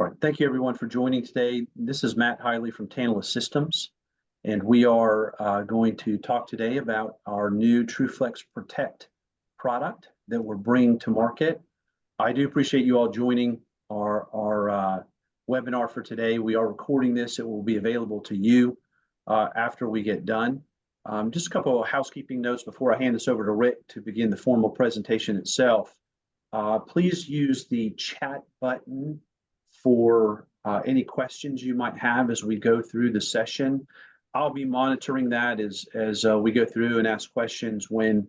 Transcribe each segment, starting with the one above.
All right, thank you everyone for joining today. This is Matt Hiley from Tantalus Systems, and we are going to talk today about our new TRUFlex Protect product that we're bringing to market. I do appreciate you all joining our webinar for today. We are recording this. It will be available to you after we get done. Just a couple of housekeeping notes before I hand this over to Rick to begin the formal presentation itself. Please use the chat button for any questions you might have as we go through the session. I'll be monitoring that as we go through and ask questions when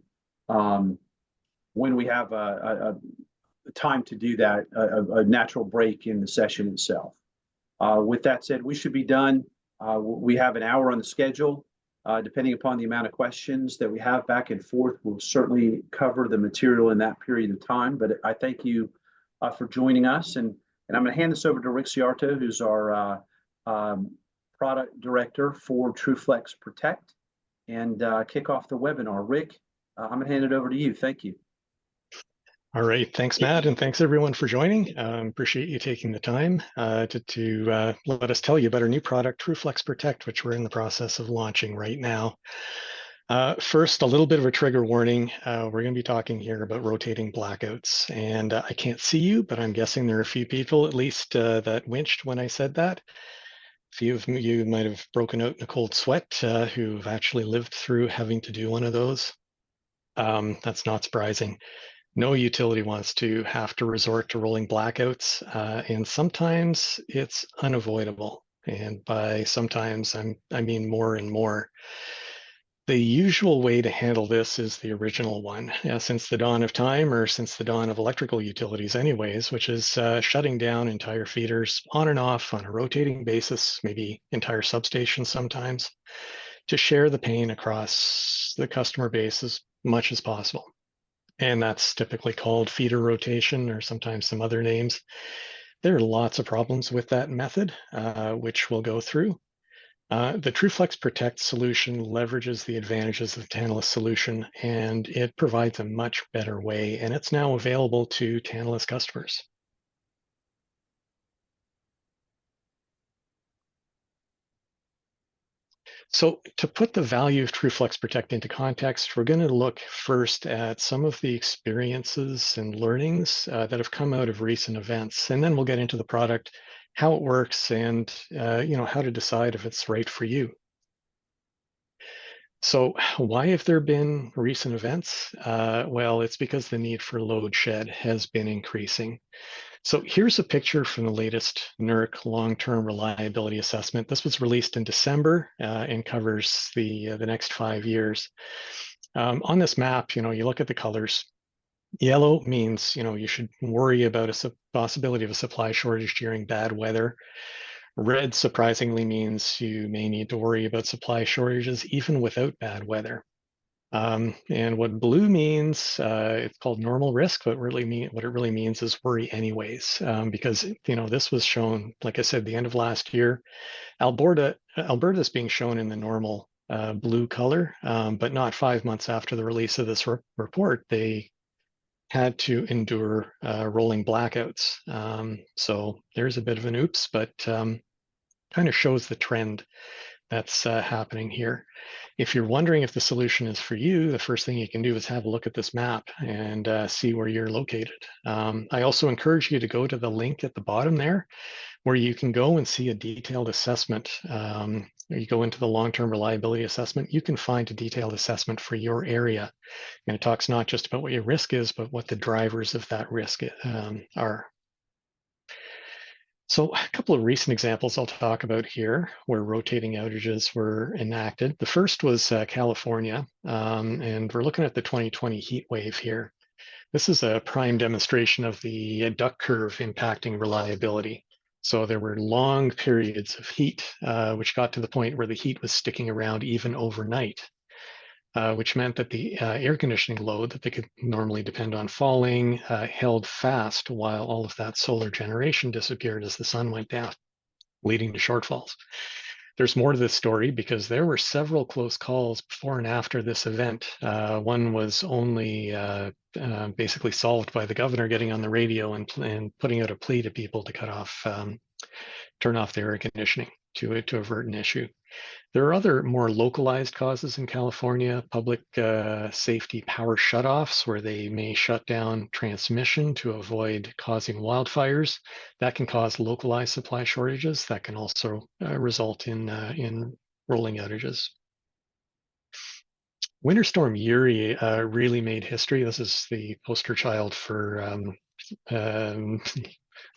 we have a time to do that, a natural break in the session itself. With that said, we should be done. We have an hour on the schedule. Depending upon the amount of questions that we have back and forth, we'll certainly cover the material in that period of time. But I thank you for joining us. And I'm going to hand this over to Rick Ciarto, who's our product director for TRUFlex Protect, and kick off the webinar. Rick, I'm going to hand it over to you. Thank you. All right. Thanks, Matt, and thanks everyone for joining. Appreciate you taking the time to let us tell you about our new product, TRUFlex Protect, which we're in the process of launching right now. First, a little bit of a trigger warning. We're going to be talking here about rotating blackouts, and I can't see you, but I'm guessing there are a few people at least that winched when I said that. A few of you might have broken out in a cold sweat who've actually lived through having to do one of those. That's not surprising. No utility wants to have to resort to rolling blackouts, and sometimes it's unavoidable. And by sometimes, I mean more and more. The usual way to handle this is the original one, since the dawn of time, or since the dawn of electrical utilities anyways, which is shutting down entire feeders on and off on a rotating basis, maybe entire substations sometimes, to share the pain across the customer base as much as possible. And that's typically called feeder rotation, or sometimes some other names. There are lots of problems with that method, which we'll go through. The TRUFlex Protect solution leverages the advantages of the Tantalus solution, and it provides a much better way, and it's now available to Tantalus customers. So to put the value of TRUFlex Protect into context, we're going to look first at some of the experiences and learnings that have come out of recent events, and then we'll get into the product, how it works, and how to decide if it's right for you. So why have there been recent events? Well, it's because the need for load shed has been increasing. So here's a picture from the latest NERC long-term reliability assessment. This was released in December and covers the next 5 years. On this map, you look at the colors. Yellow means, you should worry about a possibility of a supply shortage during bad weather. Red, surprisingly, means you may need to worry about supply shortages even without bad weather. And what blue means, it's called normal risk, but what it really means is worry anyways, because this was shown, like I said, the end of last year. Alberta is being shown in the normal blue color, but not 5 months after the release of this report, they had to endure rolling blackouts. So there's a bit of an oops, but kind of shows the trend that's happening here. If you're wondering if the solution is for you, the first thing you can do is have a look at this map and see where you're located. I also encourage you to go to the link at the bottom there, where you can go and see a detailed assessment. You go into the long-term reliability assessment, you can find a detailed assessment for your area. And it talks not just about what your risk is, but what the drivers of that risk are. So a couple of recent examples I'll talk about here where rotating outages were enacted. The first was California, and we're looking at the 2020 heat wave here. This is a prime demonstration of the duck curve impacting reliability. So there were long periods of heat, which got to the point where the heat was sticking around even overnight, which meant that the air conditioning load that they could normally depend on falling held fast while all of that solar generation disappeared as the sun went down, leading to shortfalls. There's more to this story because there were several close calls before and after this event. One was only basically solved by the governor getting on the radio and putting out a plea to people to turn off their air conditioning to avert an issue. There are other more localized causes in California, public safety power shutoffs, where they may shut down transmission to avoid causing wildfires. That can cause localized supply shortages. That can also result in rolling outages. Winter Storm Uri really made history. This is the poster child for um,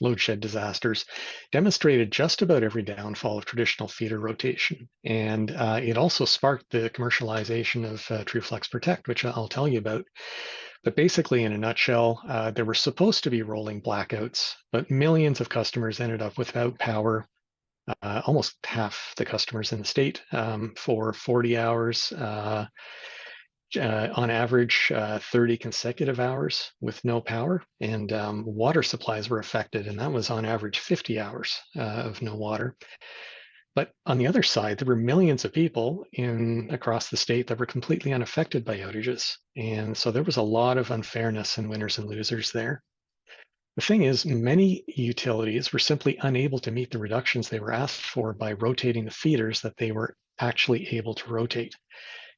load shed disasters, demonstrated just about every downfall of traditional feeder rotation. And it also sparked the commercialization of TRUFlex Protect, which I'll tell you about. But basically, in a nutshell, there were supposed to be rolling blackouts, but millions of customers ended up without power. Almost half the customers in the state for 40 hours. On average 30 consecutive hours with no power, and water supplies were affected, and that was on average 50 hours of no water. But on the other side, there were millions of people across the state that were completely unaffected by outages. And so there was a lot of unfairness and winners and losers there. The thing is, many utilities were simply unable to meet the reductions they were asked for by rotating the feeders that they were actually able to rotate.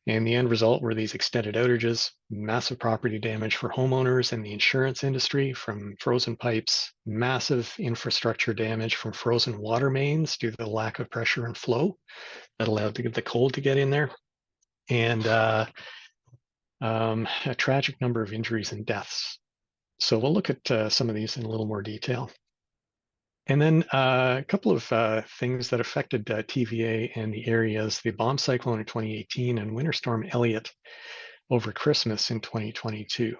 And the end result were these extended outages, massive property damage for homeowners and the insurance industry from frozen pipes, massive infrastructure damage from frozen water mains due to the lack of pressure and flow that allowed the cold to get in there, and a tragic number of injuries and deaths. So we'll look at some of these in a little more detail. And then a couple of things that affected TVA and the areas, the bomb cyclone in 2018 and Winter Storm Elliott over Christmas in 2022.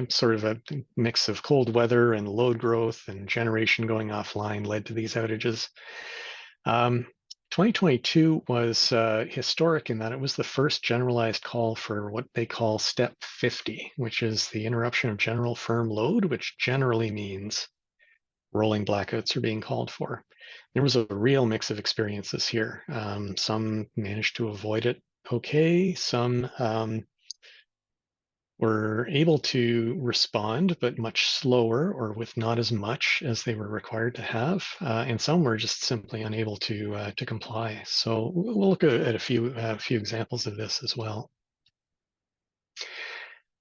Sort of a mix of cold weather and load growth and generation going offline led to these outages. 2022 was historic in that it was the first generalized call for what they call Step 50, which is the interruption of general firm load, which generally means rolling blackouts are being called for. There was a real mix of experiences here. Some managed to avoid it okay. Some were able to respond, but much slower or with not as much as they were required to have. And some were just simply unable to comply. So we'll look at a few examples of this as well.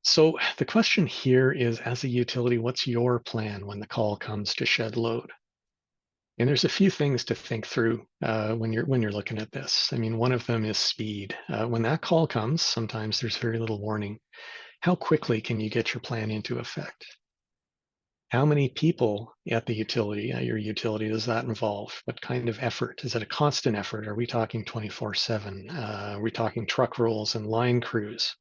So the question here is, as a utility, what's your plan when the call comes to shed load? And there's a few things to think through when you're looking at this. I mean, one of them is speed. When that call comes, sometimes there's very little warning. How quickly can you get your plan into effect? How many people at the utility, your utility, does that involve? What kind of effort? Is it a constant effort? Are we talking 24/7? Are we talking truck rolls and line crews?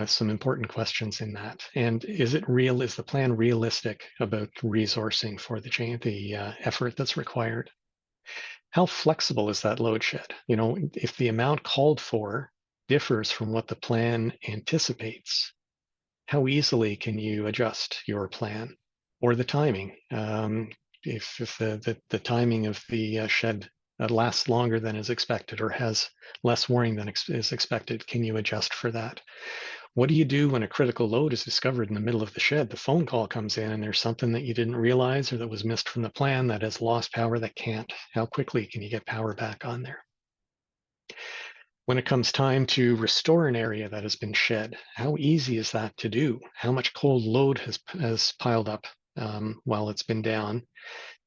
Some important questions in that. And is the plan realistic about resourcing for the effort that's required? How flexible is that load shed? If the amount called for differs from what the plan anticipates, how easily can you adjust your plan or the timing? If the timing of the shed lasts longer than is expected or has less warning than is expected, can you adjust for that? What do you do when a critical load is discovered in the middle of the shed? The phone call comes in and there's something that you didn't realize or that was missed from the plan that has lost power that can't. How quickly can you get power back on there? When it comes time to restore an area that has been shed, how easy is that to do? How much cold load has piled up while it's been down?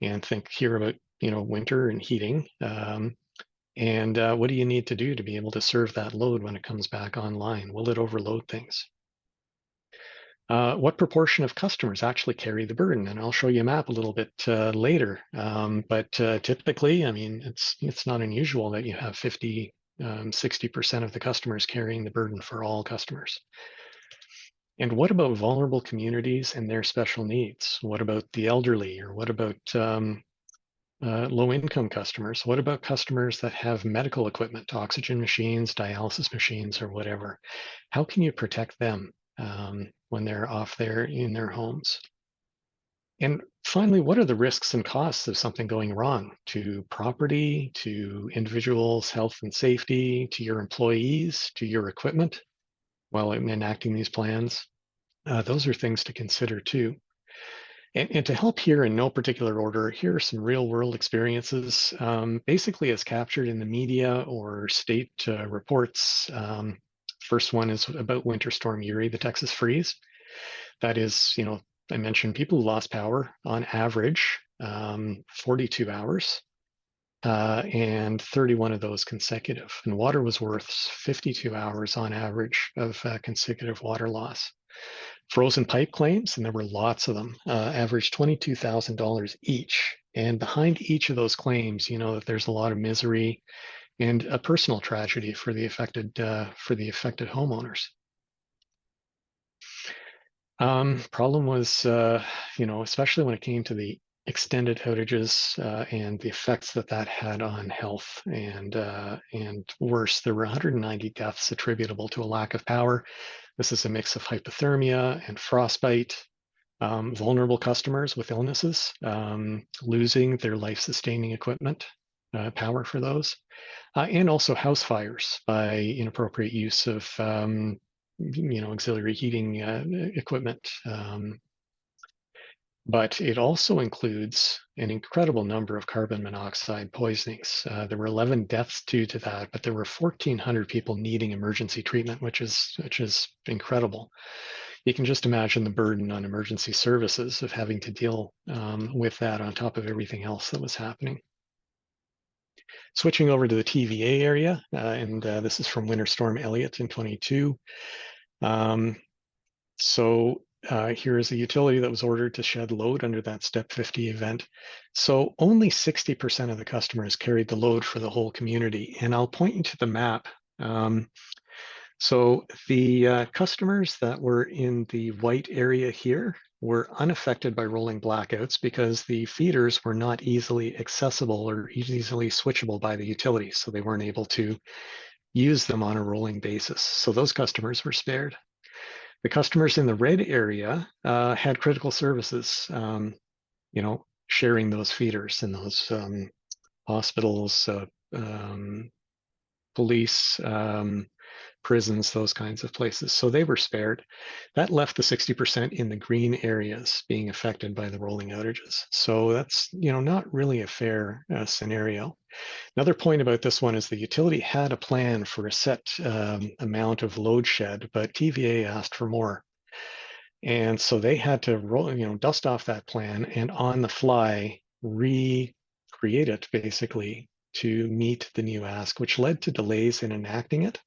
And think here about winter and heating. And what do you need to do to be able to serve that load when it comes back online? Will it overload things? What proportion of customers actually carry the burden? And I'll show you a map a little bit later. But typically, I mean, it's not unusual that you have 50, 60% of the customers carrying the burden for all customers. And what about vulnerable communities and their special needs? What about the elderly, or what about low-income customers? What about customers that have medical equipment, oxygen machines, dialysis machines, or whatever? How can you protect them when they're off there in their homes? And finally, what are the risks and costs of something going wrong to property, to individuals' health and safety, to your employees, to your equipment while enacting these plans? Those are things to consider too. And to help here in no particular order, here are some real world experiences, basically as captured in the media or state reports. First one is about Winter Storm Uri, the Texas freeze. That is, I mentioned people who lost power on average 42 hours, and 31 of those consecutive. And water was worth 52 hours on average of consecutive water loss. Frozen pipe claims, and there were lots of them, averaged $22,000 each. And behind each of those claims, that there's a lot of misery and a personal tragedy for the affected homeowners. Problem was, especially when it came to the extended outages and the effects that had on health, and worse, there were 190 deaths attributable to a lack of power. This is a mix of hypothermia and frostbite, vulnerable customers with illnesses, losing their life-sustaining equipment, power for those, and also house fires by inappropriate use of auxiliary heating equipment. But it also includes an incredible number of carbon monoxide poisonings. There were 11 deaths due to that, but there were 1,400 people needing emergency treatment, which is incredible. You can just imagine the burden on emergency services of having to deal with that on top of everything else that was happening. Switching over to the TVA area, and this is from Winter Storm Elliott in 22. Here is a utility that was ordered to shed load under that Step 50 event. So only 60% of the customers carried the load for the whole community. And I'll point you to the map. So the customers that were in the white area here were unaffected by rolling blackouts because the feeders were not easily accessible or easily switchable by the utility. So they weren't able to use them on a rolling basis. So those customers were spared. The customers in the red area had critical services, sharing those feeders in those hospitals, police, prisons, those kinds of places. So they were spared. That left the 60% in the green areas being affected by the rolling outages. So that's, not really a fair scenario. Another point about this one is the utility had a plan for a set amount of load shed, but TVA asked for more. And so they had to dust off that plan and on the fly recreate it basically to meet the new ask, which led to delays in enacting it.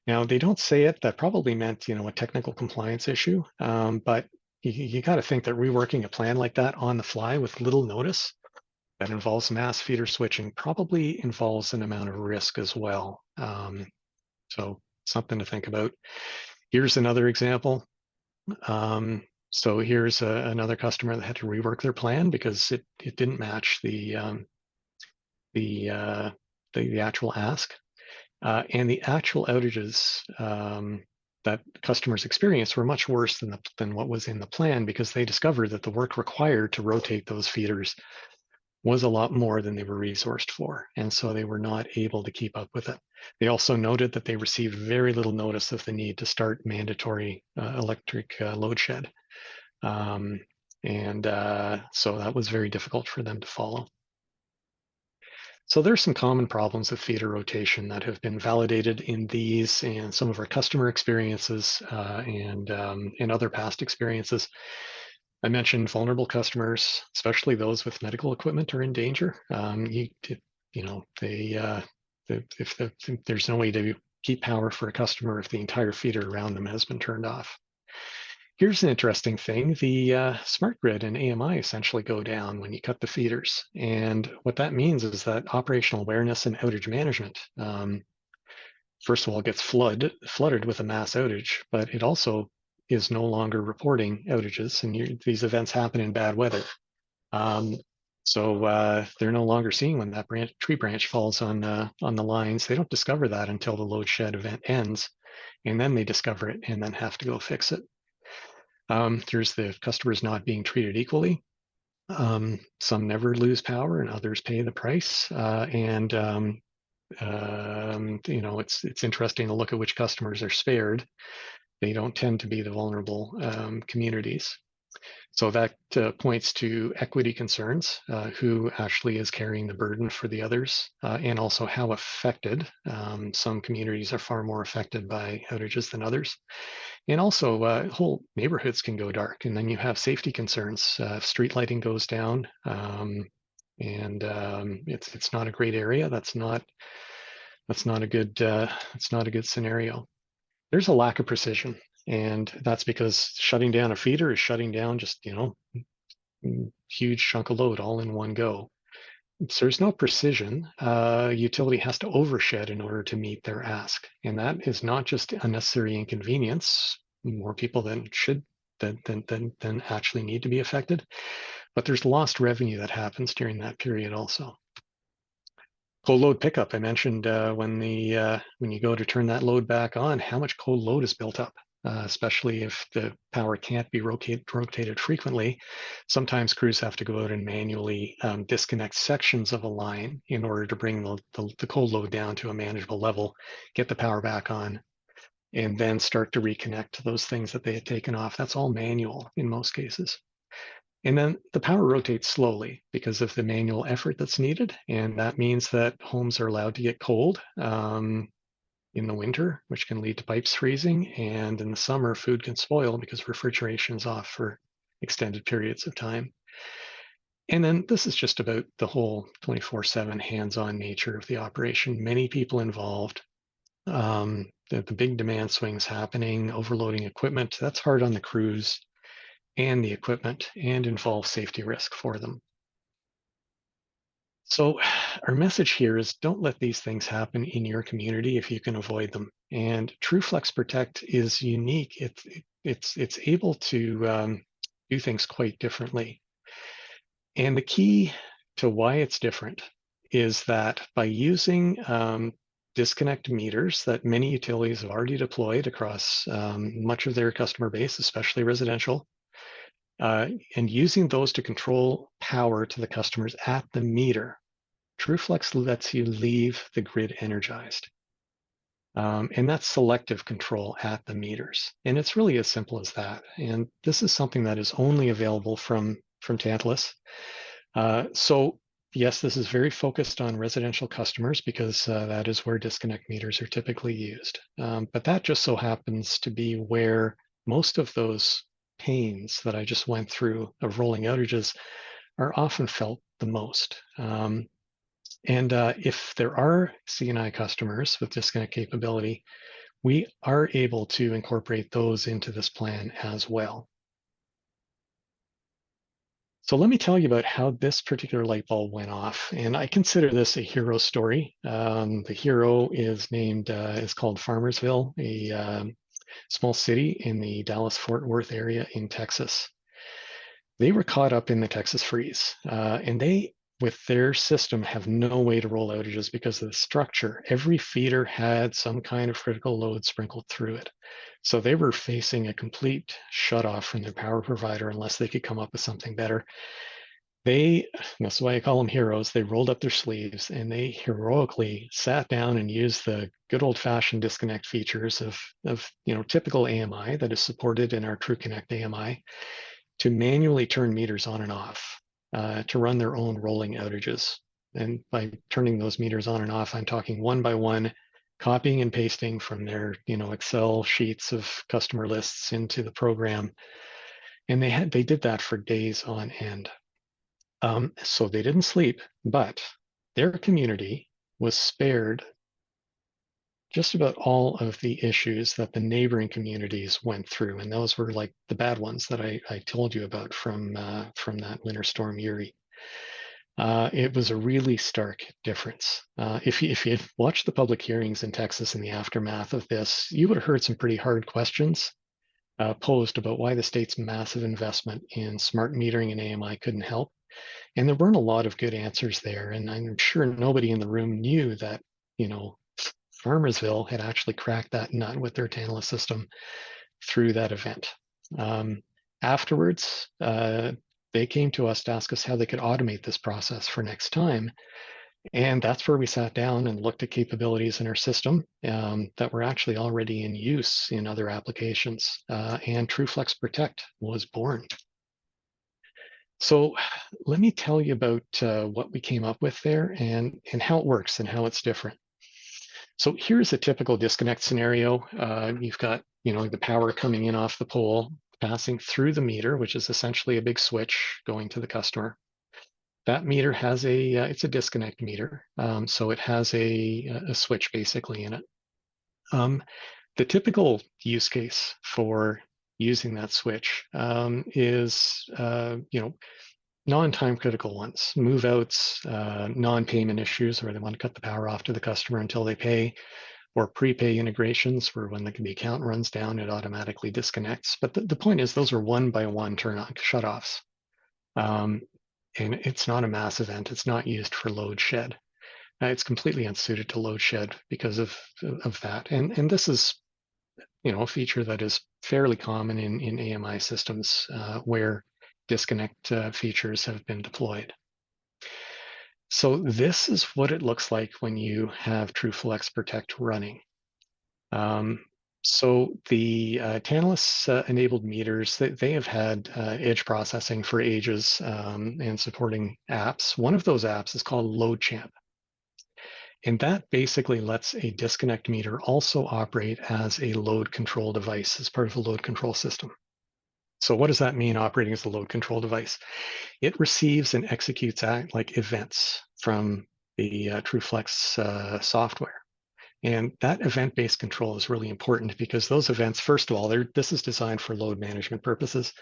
Now, they don't say it. That probably meant, a technical compliance issue. But you got to think that reworking a plan like that on the fly with little notice that involves mass feeder switching probably involves an amount of risk as well. So something to think about. Here's another example. So here's another customer that had to rework their plan because it didn't match the actual ask. And the actual outages that customers experienced were much worse than what was in the plan because they discovered that the work required to rotate those feeders was a lot more than they were resourced for. And so they were not able to keep up with it. They also noted that they received very little notice of the need to start mandatory electric load shed. So that was very difficult for them to follow. So there's some common problems with feeder rotation that have been validated in these and some of our customer experiences and other past experiences. I mentioned vulnerable customers, especially those with medical equipment, are in danger. If there's no way to keep power for a customer if the entire feeder around them has been turned off. Here's an interesting thing. The smart grid and AMI essentially go down when you cut the feeders. And what that means is that operational awareness and outage management, first of all, gets flooded with a mass outage, but it also is no longer reporting outages. And these events happen in bad weather. So they're no longer seeing when that tree branch falls on the lines. They don't discover that until the load shed event ends. And then they discover it and then have to go fix it. There's the customers not being treated equally. Some never lose power and others pay the price. It's interesting to look at which customers are spared. They don't tend to be the vulnerable communities. So that points to equity concerns, who actually is carrying the burden for the others, and also how affected. Some communities are far more affected by outages than others. And also, whole neighborhoods can go dark, and then you have safety concerns. If street lighting goes down, and it's not a great area. That's not a good scenario. There's a lack of precision, and that's because shutting down a feeder is shutting down just huge chunk of load all in one go. So there's no precision. Utility has to overshed in order to meet their ask, and that is not just unnecessary inconvenience. More people than actually need to be affected, but there's lost revenue that happens during that period also. Cold load pickup. I mentioned when you go to turn that load back on, how much cold load is built up, especially if the power can't be rotated frequently. Sometimes crews have to go out and manually disconnect sections of a line in order to bring the cold load down to a manageable level, get the power back on, and then start to reconnect those things that they had taken off. That's all manual in most cases. And then the power rotates slowly because of the manual effort that's needed. And that means that homes are allowed to get cold in the winter, which can lead to pipes freezing. And in the summer, food can spoil because refrigeration is off for extended periods of time. And then this is just about the whole 24/7 hands-on nature of the operation. Many people involved. The big demand swings happening, overloading equipment. That's hard on the crews and the equipment and involves safety risk for them. So our message here is don't let these things happen in your community if you can avoid them. And TRUFlex Protect is unique. It's able to do things quite differently. And the key to why it's different is that by using disconnect meters that many utilities have already deployed across much of their customer base, especially residential, and using those to control power to the customers at the meter, TRUFlex lets you leave the grid energized. And that's selective control at the meters. And it's really as simple as that. And this is something that is only available from Tantalus. So yes, this is very focused on residential customers because that is where disconnect meters are typically used. But that just so happens to be where most of those pains that I just went through of rolling outages are often felt the most. And if there are C&I customers with disconnect capability, we are able to incorporate those into this plan as well. So let me tell you about how this particular light bulb went off. And I consider this a hero story. The hero is called Farmersville, a small city in the Dallas-Fort Worth area in Texas. They were caught up in the Texas freeze, and they, with their system, have no way to roll outages because of the structure. Every feeder had some kind of critical load sprinkled through it. So they were facing a complete shutoff from their power provider unless they could come up with something better. That's why I call them heroes, they rolled up their sleeves and they heroically sat down and used the good old-fashioned disconnect features of typical AMI that is supported in our TruConnect AMI to manually turn meters on and off, to run their own rolling outages. And by turning those meters on and off, I'm talking one by one, copying and pasting from their Excel sheets of customer lists into the program. And they did that for days on end. So they didn't sleep, but their community was spared just about all of the issues that the neighboring communities went through. And those were like the bad ones that I told you about from that winter storm Uri. It was a really stark difference. If you watched the public hearings in Texas in the aftermath of this, you would have heard some pretty hard questions posed about why the state's massive investment in smart metering and AMI couldn't help. And there weren't a lot of good answers there. And I'm sure nobody in the room knew that, Farmersville had actually cracked that nut with their Tantalus system through that event. Afterwards, they came to us to ask us how they could automate this process for next time. And that's where we sat down and looked at capabilities in our system that were actually already in use in other applications. And TRUFlex Protect was born. So let me tell you about what we came up with there and how it works and how it's different. So here's a typical disconnect scenario. You've got, the power coming in off the pole, passing through the meter, which is essentially a big switch going to the customer. That meter has it's a disconnect meter. So it has a switch basically in it. The typical use case for using that switch is, non-time critical ones, move outs, non-payment issues where they want to cut the power off to the customer until they pay, or prepay integrations where when the account runs down, it automatically disconnects. But the point is those are one by one turn on shutoffs. And it's not a mass event. It's not used for load shed. It's completely unsuited to load shed because of that. And this is, a feature that is fairly common in AMI systems where disconnect features have been deployed. So this is what it looks like when you have TRUFlex Protect running. So the Tantalus enabled meters, they have had edge processing for ages and supporting apps. One of those apps is called LoadChamp. And that basically lets a disconnect meter also operate as a load control device as part of a load control system. So what does that mean, operating as a load control device? It receives and executes like events from the TRUFlex software. And that event-based control is really important because those events, first of all, this is designed for load management purposes.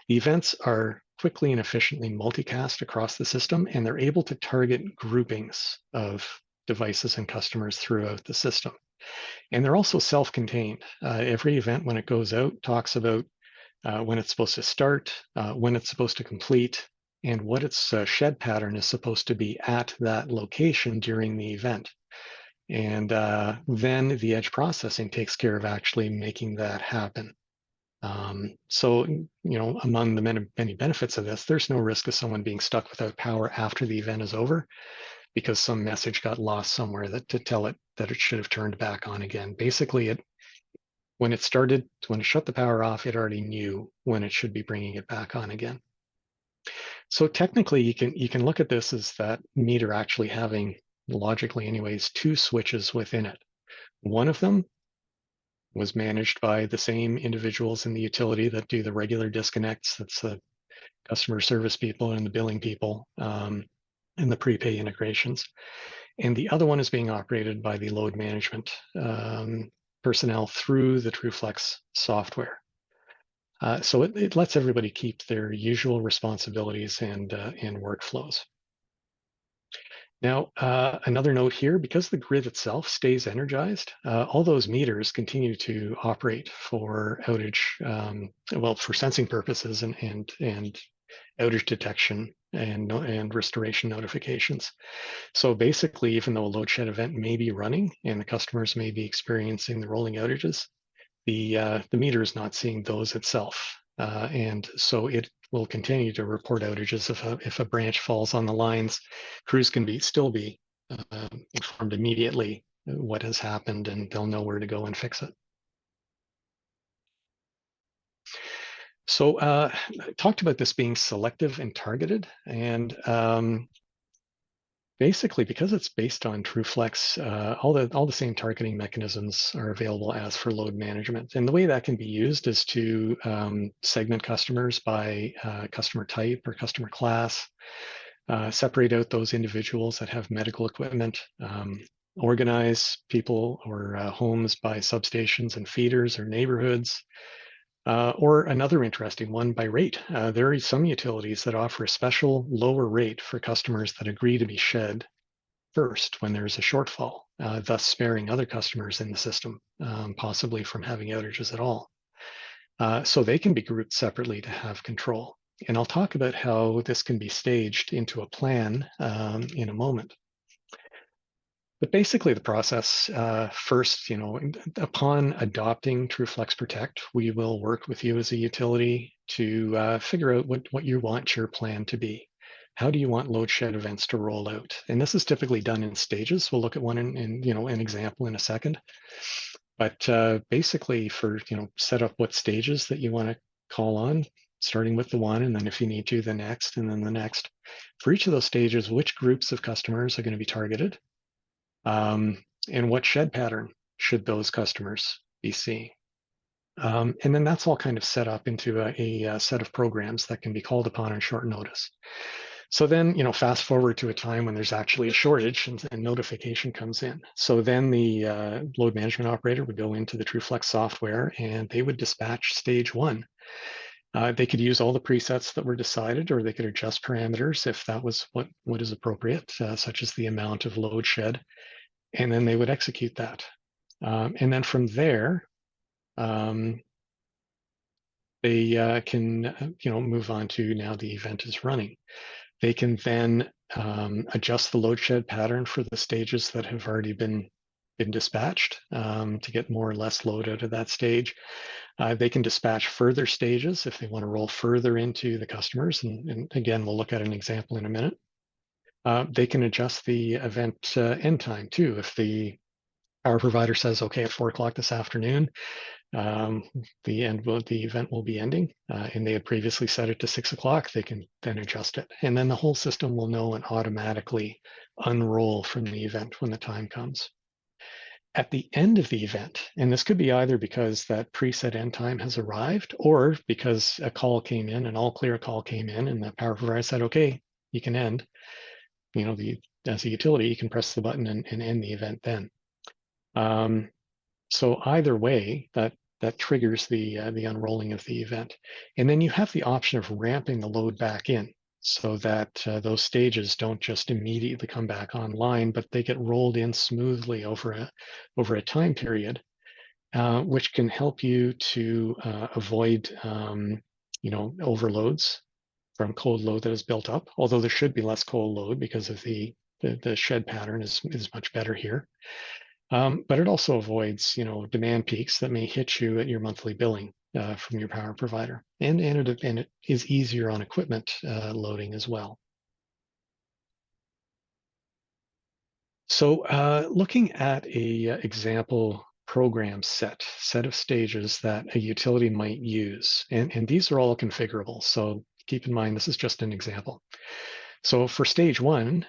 The events are quickly and efficiently multicast across the system, and they're able to target groupings of devices and customers throughout the system. And they're also self-contained. Every event, when it goes out, talks about when it's supposed to start, when it's supposed to complete, and what its shed pattern is supposed to be at that location during the event. And then the edge processing takes care of actually making that happen. So, among the many benefits of this, there's no risk of someone being stuck without power after the event is over because some message got lost somewhere to tell it that it should have turned back on again. Basically, when it shut the power off, it already knew when it should be bringing it back on again. So technically, you can look at this as that meter actually having, logically anyways, two switches within it. One of them was managed by the same individuals in the utility that do the regular disconnects. That's the customer service people and the billing people and the prepay integrations. And the other one is being operated by the load management personnel through the TRUFlex software. So it lets everybody keep their usual responsibilities and workflows. Now, another note here, because the grid itself stays energized, all those meters continue to operate for outage, for sensing purposes and outage detection and restoration notifications. So basically, even though a load shed event may be running and the customers may be experiencing the rolling outages, the meter is not seeing those itself. And so it will continue to report outages if a branch falls on the lines. Crews can still be informed immediately what has happened, and they'll know where to go and fix it. So I talked about this being selective and targeted, and basically, because it's based on TRUFlex, all the same targeting mechanisms are available as for load management. And the way that can be used is to segment customers by customer type or customer class, separate out those individuals that have medical equipment, organize people or homes by substations and feeders or neighborhoods. Or another interesting one by rate. There are some utilities that offer a special lower rate for customers that agree to be shed first when there's a shortfall, thus sparing other customers in the system, possibly from having outages at all. So they can be grouped separately to have control. And I'll talk about how this can be staged into a plan in a moment. But basically the process, first, upon adopting TruFlex Protect, we will work with you as a utility to figure out what you want your plan to be. How do you want load shed events to roll out? And this is typically done in stages. We'll look at one in an example in a second. But basically for, set up what stages that you want to call on, starting with the one, and then if you need to, the next, and then the next. For each of those stages, which groups of customers are going to be targeted? And what shed pattern should those customers be seeing? And then that's all kind of set up into a set of programs that can be called upon on short notice. So then, fast forward to a time when there's actually a shortage and notification comes in. So then the load management operator would go into the TruFlex software and they would dispatch stage one. They could use all the presets that were decided, or they could adjust parameters if that was what is appropriate, such as the amount of load shed, and then they would execute that. And then from there, they can move on to now the event is running. They can then adjust the load shed pattern for the stages that have already been dispatched to get more or less load out of that stage. They can dispatch further stages if they want to roll further into the customers. And again, we'll look at an example in a minute. They can adjust the event end time too. If the power provider says, okay, at 4 o'clock this afternoon, the event will be ending, and they had previously set it to 6 o'clock, they can then adjust it. And then the whole system will know and automatically unroll from the event when the time comes. At the end of the event, and this could be either because that preset end time has arrived or because a call came in, an all clear call came in, and the power provider said, okay, you can end. As a utility, you can press the button and end the event then. So either way, that triggers the unrolling of the event. And then you have the option of ramping the load back in so that those stages don't just immediately come back online, but they get rolled in smoothly over a time period, which can help you to avoid overloads from cold load that is built up, although there should be less cold load because of the shed pattern is much better here. But it also avoids, demand peaks that may hit you at your monthly billing from your power provider, and it is easier on equipment loading as well. So, looking at a example program set of stages that a utility might use, and these are all configurable. So keep in mind this is just an example. So for stage one,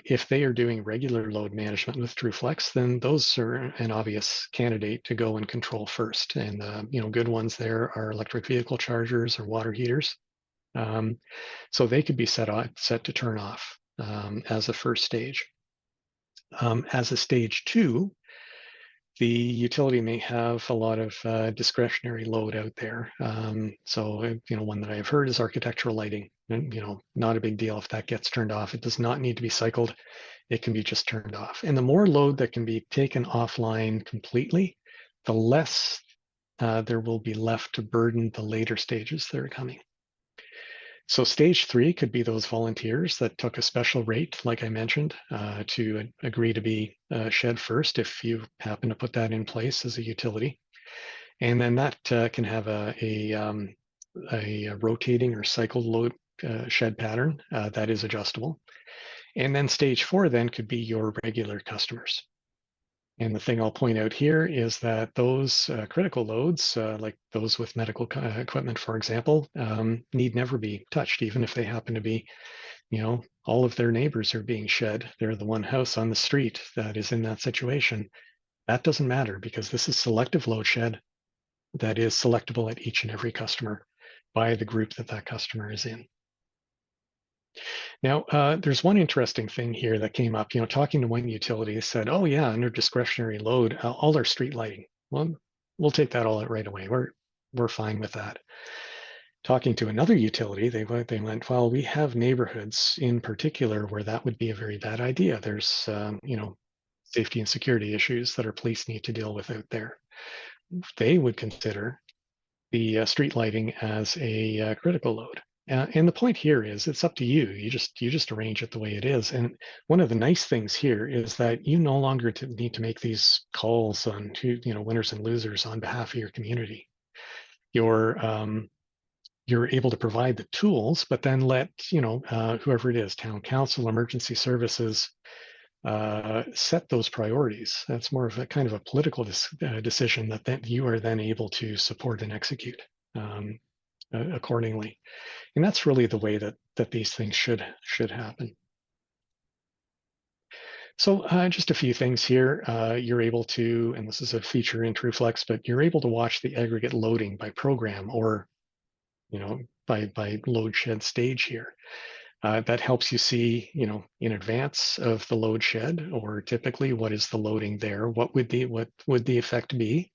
if they are doing regular load management with TruFlex, then those are an obvious candidate to go and control first. And good ones there are electric vehicle chargers or water heaters. So they could be set to turn off as a first stage. As a stage two, the utility may have a lot of discretionary load out there. So, one that I've heard is architectural lighting. And, not a big deal if that gets turned off. It does not need to be cycled. It can be just turned off. And the more load that can be taken offline completely, the less there will be left to burden the later stages that are coming. So stage three could be those volunteers that took a special rate, like I mentioned, to agree to be shed first if you happen to put that in place as a utility. And then that can have a rotating or cycled load shed pattern that is adjustable. And then stage four then could be your regular customers. And the thing I'll point out here is that those critical loads, like those with medical equipment, for example, need never be touched, even if they happen to be, all of their neighbors are being shed. They're the one house on the street that is in that situation. That doesn't matter because this is selective load shed that is selectable at each and every customer by the group that customer is in. Now, there's one interesting thing here that came up, talking to one utility, they said, oh yeah, under discretionary load, all our street lighting. Well, we'll take that all out right away. We're fine with that. Talking to another utility, they went, well, we have neighborhoods in particular where that would be a very bad idea. There's, safety and security issues that our police need to deal with out there. They would consider the street lighting as a critical load. And the point here is it's up to you. You just arrange it the way it is. And one of the nice things here is that you no longer need to make these calls on to, winners and losers on behalf of your community. You're you're able to provide the tools, but then let whoever it is, town council, emergency services, set those priorities. That's more of a kind of a political decision that then you are then able to support and execute accordingly. And that's really the way that these things should happen. So just a few things here. You're able to, and this is a feature in TRUFlex, but you're able to watch the aggregate loading by program or by load shed stage here. That helps you see, in advance of the load shed, or typically what is the loading there? What would the effect be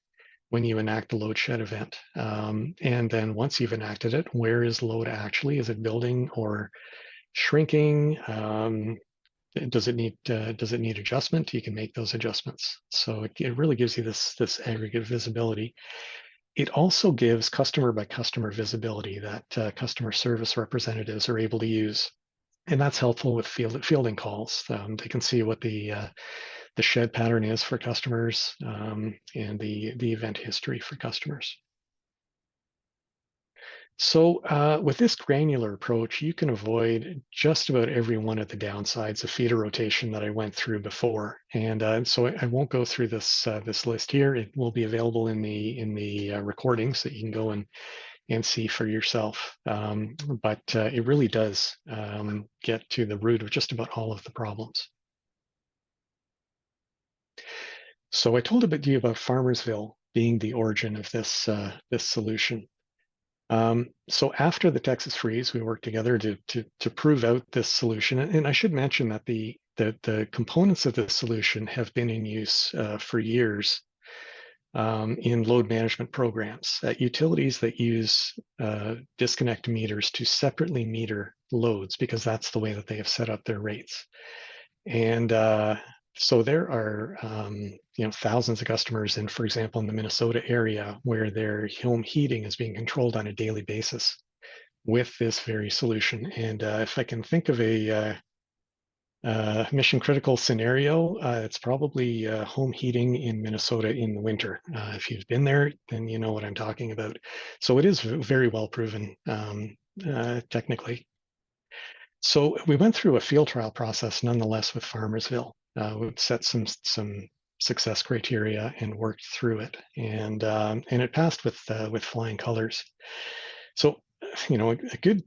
when you enact the load shed event? And then once you've enacted it, where is load actually? Is it building or shrinking? Does it need adjustment? You can make those adjustments. So it really gives you this aggregate visibility. It also gives customer by customer visibility that customer service representatives are able to use. And that's helpful with fielding calls. They can see what the shed pattern is for customers, and the event history for customers. So with this granular approach, you can avoid just about every one of the downsides of feeder rotation that I went through before. And so I won't go through this list here. It will be available in the recordings that you can go and see for yourself. But it really does get to the root of just about all of the problems. So I told you about Farmersville being the origin of this solution. So after the Texas freeze, we worked together to prove out this solution. And I should mention that the components of this solution have been in use for years in load management programs at utilities that use disconnect meters to separately meter loads, because that's the way that they have set up their rates. And so there are thousands of customers in, for example, in the Minnesota area, where their home heating is being controlled on a daily basis with this very solution. And if I can think of a mission critical scenario, it's probably home heating in Minnesota in the winter. If you've been there, then you know what I'm talking about. So it is very well proven technically. So we went through a field trial process nonetheless with Farmersville. We've set some success criteria and worked through it, and it passed with flying colors. So a good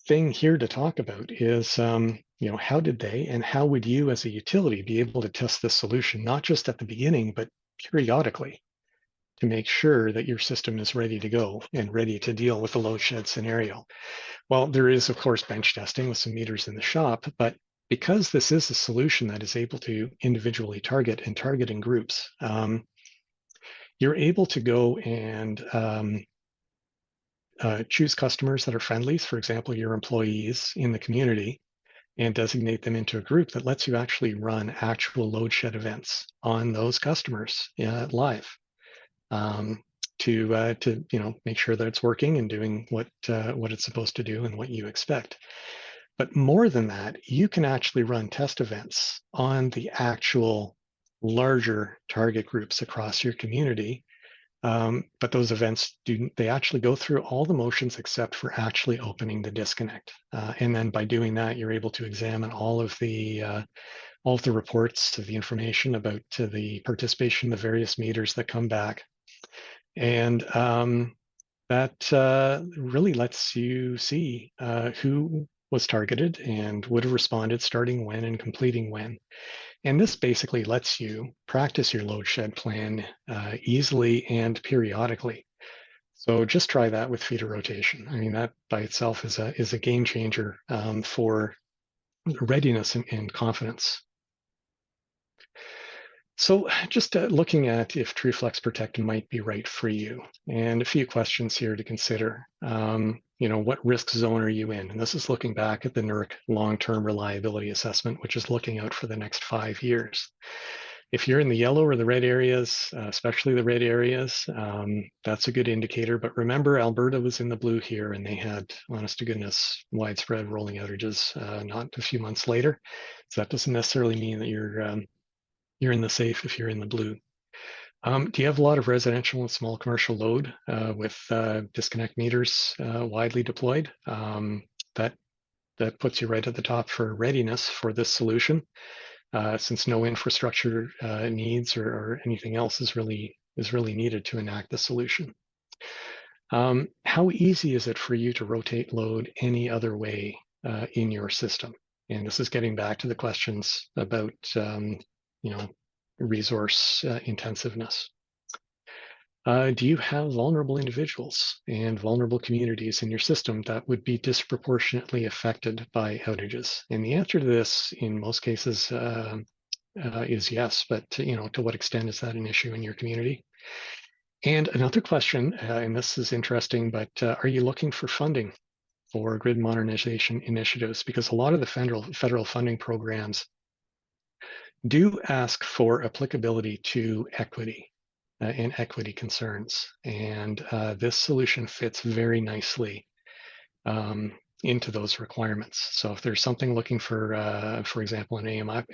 thing here to talk about is how did they and how would you as a utility be able to test this solution, not just at the beginning but periodically, to make sure that your system is ready to go and ready to deal with the load shed scenario. Well, there is, of course, bench testing with some meters in the shop, but because this is a solution that is able to individually target in groups, you're able to go and choose customers that are friendlies, for example, your employees in the community, and designate them into a group that lets you actually run actual load shed events on those customers live. To make sure that it's working and doing what it's supposed to do and what you expect. But more than that, you can actually run test events on the actual larger target groups across your community. But those events they actually go through all the motions except for actually opening the disconnect. And then by doing that, you're able to examine all of the reports of the information about the participation of the various meters that come back. And that really lets you see who was targeted and would have responded starting when and completing when. And this basically lets you practice your load shed plan easily and periodically. So just try that with feeder rotation. I mean, that by itself is a game changer for readiness and confidence. So just looking at if TRUFlex Protect might be right for you, and a few questions here to consider. What risk zone are you in? And this is looking back at the NERC long-term reliability assessment, which is looking out for the next 5 years. If you're in the yellow or the red areas, especially the red areas, that's a good indicator. But remember, Alberta was in the blue here, and they had, honest to goodness, widespread rolling outages not a few months later. So that doesn't necessarily mean that you're in the safe if you're in the blue. Do you have a lot of residential and small commercial load with disconnect meters widely deployed? That puts you right at the top for readiness for this solution, since no infrastructure needs or anything else is really needed to enact the solution. How easy is it for you to rotate load any other way in your system? And this is getting back to the questions about resource intensiveness. Do you have vulnerable individuals and vulnerable communities in your system that would be disproportionately affected by outages? And the answer to this, in most cases, is yes. But to what extent is that an issue in your community? And another question, and this is interesting, but are you looking for funding for grid modernization initiatives? Because a lot of the federal funding programs do ask for applicability to equity and equity concerns. And this solution fits very nicely into those requirements. So if there's something looking for example, an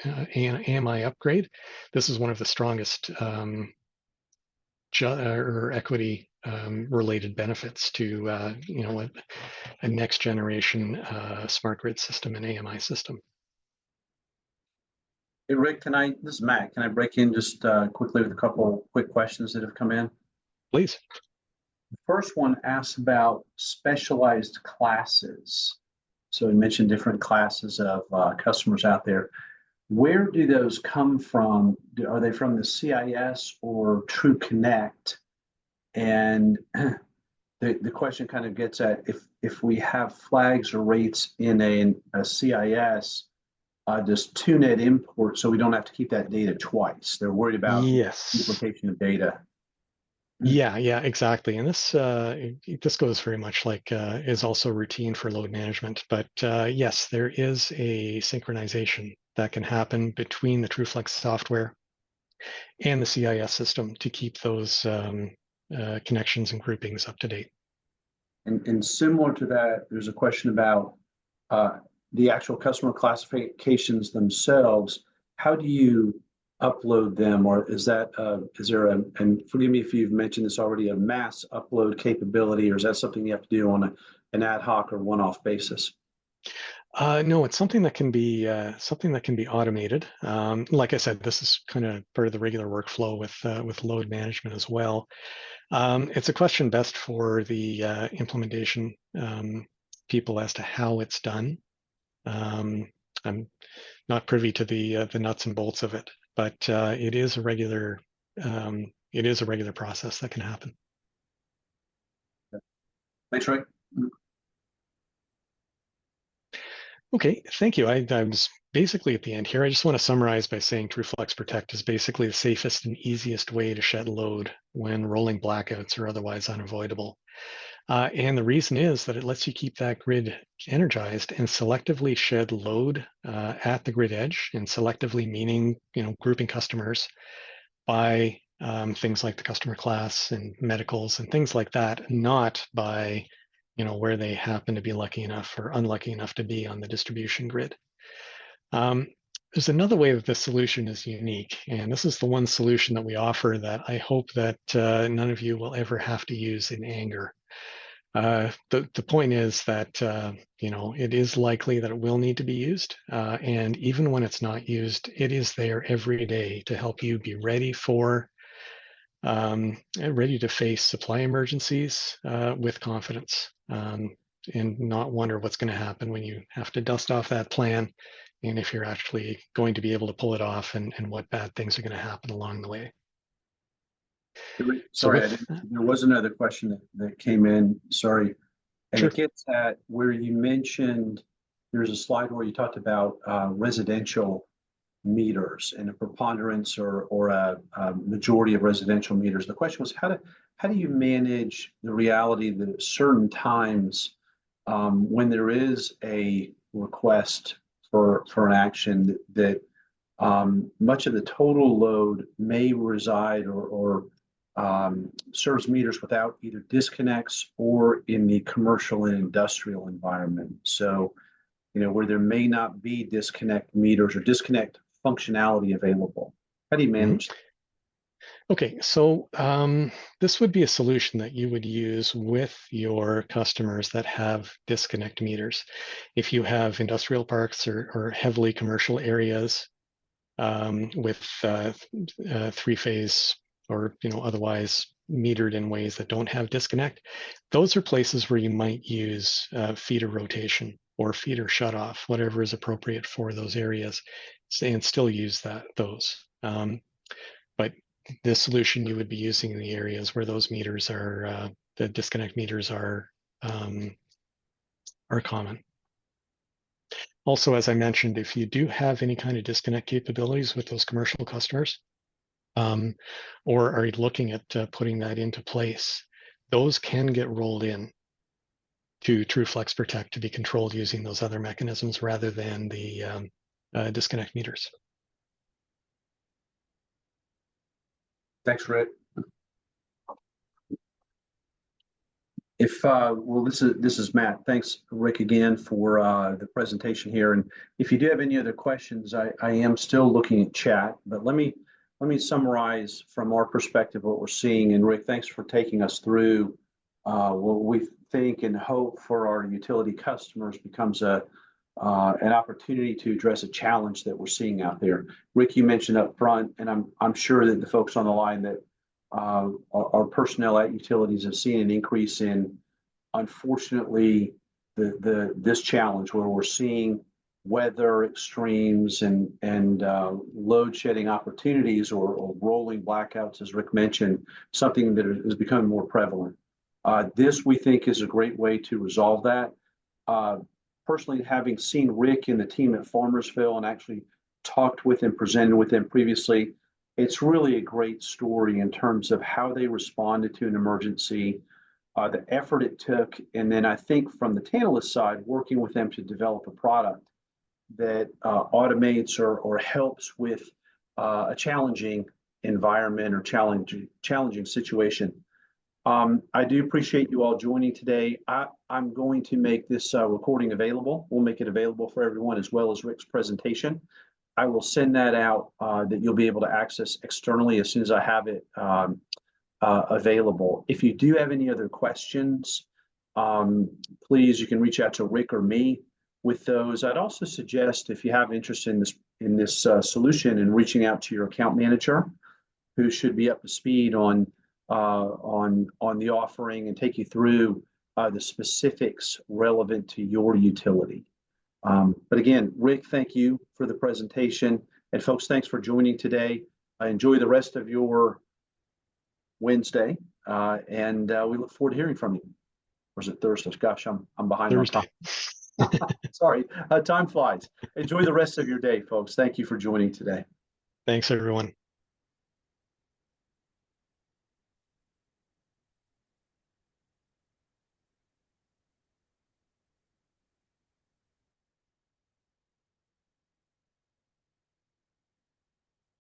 AMI upgrade, this is one of the strongest or equity related benefits to a next generation smart grid system and AMI system. Hey, Rick, this is Matt, can I break in just quickly with a couple quick questions that have come in? Please. The first one asks about specialized classes. So we mentioned different classes of customers out there. Where do those come from? Are they from the CIS or TruConnect? And the question kind of gets at if we have flags or rates in a CIS, does TUNet import so we don't have to keep that data twice? They're worried about duplication of data. Yeah, exactly. And this goes very much like is also routine for load management. But yes, there is a synchronization that can happen between the TRUFlex software and the CIS system to keep those connections and groupings up to date. And similar to that, there's a question about the actual customer classifications themselves. How do you upload them, or is there and forgive me if you've mentioned this already, a mass upload capability, or is that something you have to do on an ad hoc or one-off basis? No, it's something that can be automated. Like I said, this is kind of part of the regular workflow with load management as well. It's a question best for the implementation people as to how it's done. I'm not privy to the nuts and bolts of it, but it is a regular process that can happen. Thanks, Rick. Okay, thank you. I was basically at the end here. I just want to summarize by saying TRUFlex Protect is basically the safest and easiest way to shed load when rolling blackouts are otherwise unavoidable. And the reason is that it lets you keep that grid energized and selectively shed load at the grid edge, and selectively meaning, grouping customers by things like the customer class and medicals and things like that, not by where they happen to be lucky enough or unlucky enough to be on the distribution grid. There's another way that this solution is unique, and this is the one solution that we offer that I hope that none of you will ever have to use in anger. The point is that it is likely that it will need to be used, and even when it's not used, it is there every day to help you be ready to face supply emergencies with confidence, and not wonder what's going to happen when you have to dust off that plan, and if you're actually going to be able to pull it off, and what bad things are going to happen along the way. Sorry, there was another question that came in. Sorry. And Sure. It gets at where you mentioned there's a slide where you talked about residential meters and a preponderance or a majority of residential meters. The question was how do you manage the reality that at certain times when there is a request for an action that much of the total load may reside or serves meters without either disconnects or in the commercial and industrial environment. So, where there may not be disconnect meters or disconnect functionality available. How do you Mhm. manage? Okay, so this would be a solution that you would use with your customers that have disconnect meters. If you have industrial parks or heavily commercial areas with three-phase or otherwise metered in ways that don't have disconnect, those are places where you might use feeder rotation or feeder shutoff, whatever is appropriate for those areas, and still use those. But the solution you would be using in the areas where those meters are, the disconnect meters are common. Also, as I mentioned, if you do have any kind of disconnect capabilities with those commercial customers, or are you looking at putting that into place, those can get rolled in to TRUFlex Protect to be controlled using those other mechanisms rather than the disconnect meters. Thanks, Rick. Well, this is Matt. Thanks, Rick, again for the presentation here. And if you do have any other questions, I am still looking at chat, but let me summarize from our perspective what we're seeing. And Rick, thanks for taking us through what we think and hope for our utility customers becomes an opportunity to address a challenge that we're seeing out there. Rick, you mentioned up front, and I'm sure that the folks on the line that our personnel at utilities have seen an increase in, unfortunately, this challenge where we're seeing weather extremes and load shedding opportunities or rolling blackouts, as Rick mentioned, something that is becoming more prevalent. This, we think, is a great way to resolve that. Personally, having seen Rick and the team at Farmersville and actually talked with him, presented with him previously, it's really a great story in terms of how they responded to an emergency, the effort it took, and then I think from the Tantalus side, working with them to develop a product that automates or helps with a challenging environment or challenging situation. I do appreciate you all joining today. I'm going to make this recording available. We'll make it available for everyone as well as Rick's presentation. I will send that out that you'll be able to access externally as soon as I have it available. If you do have any other questions, please, you can reach out to Rick or me with those. I'd also suggest if you have interest in this solution and reaching out to your account manager, who should be up to speed on the offering and take you through the specifics relevant to your utility. But again, Rick, thank you for the presentation. And folks, thanks for joining today. Enjoy the rest of your Wednesday. And we look forward to hearing from you. Or is it Thursday? Gosh, I'm behind Thursday. on time. Sorry, time flies. Enjoy the rest of your day, folks. Thank you for joining today. Thanks, everyone.